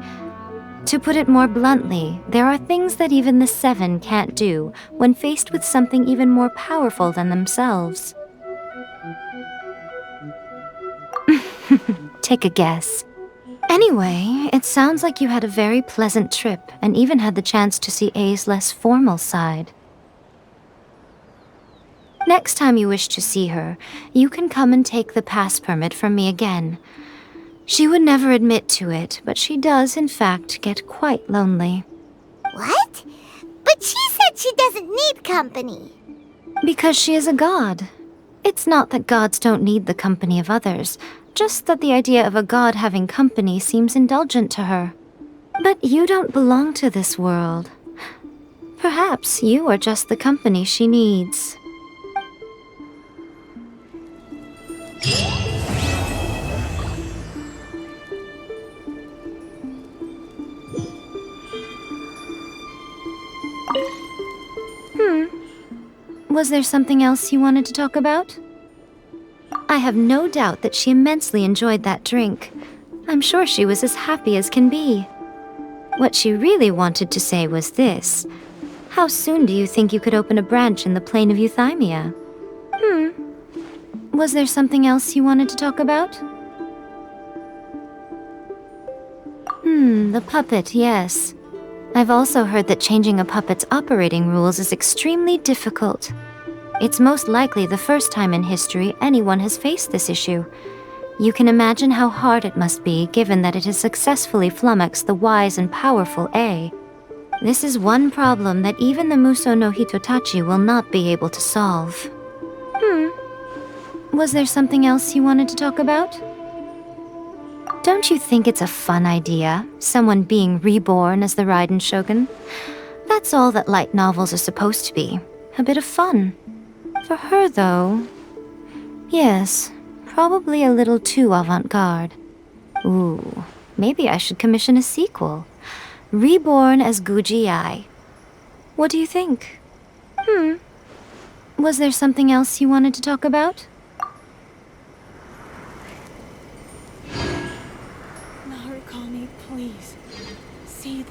To put it more bluntly, there are things that even the Seven can't do when faced with something even more powerful than themselves. Take a guess. Anyway, it sounds like you had a very pleasant trip and even had the chance to see A's less formal side. Next time you wish to see her, you can come and take the pass permit from me again. She would never admit to it, but she does, in fact, get quite lonely. What? But she said she doesn't need company. Because she is a god. It's not that gods don't need the company of others, just that the idea of a god having company seems indulgent to her. But you don't belong to this world. Perhaps you are just the company she needs. Was there something else you wanted to talk about? I have no doubt that she immensely enjoyed that drink. I'm sure she was as happy as can be. What she really wanted to say was this. How soon do you think you could open a branch in the plain of Euthymia? Was there something else you wanted to talk about? The puppet, yes. I've also heard that changing a puppet's operating rules is extremely difficult. It's most likely the first time in history anyone has faced this issue. You can imagine how hard it must be, given that it has successfully flummoxed the wise and powerful A. This is one problem that even the Muso no Hitotachi will not be able to solve. Was there something else you wanted to talk about? Don't you think it's a fun idea, someone being reborn as the Raiden Shogun? That's all that light novels are supposed to be, a bit of fun. For her, though, yes, probably a little too avant-garde. Ooh, maybe I should commission a sequel. Reborn as Guji Ai. What do you think? Was there something else you wanted to talk about? Call me, please. See the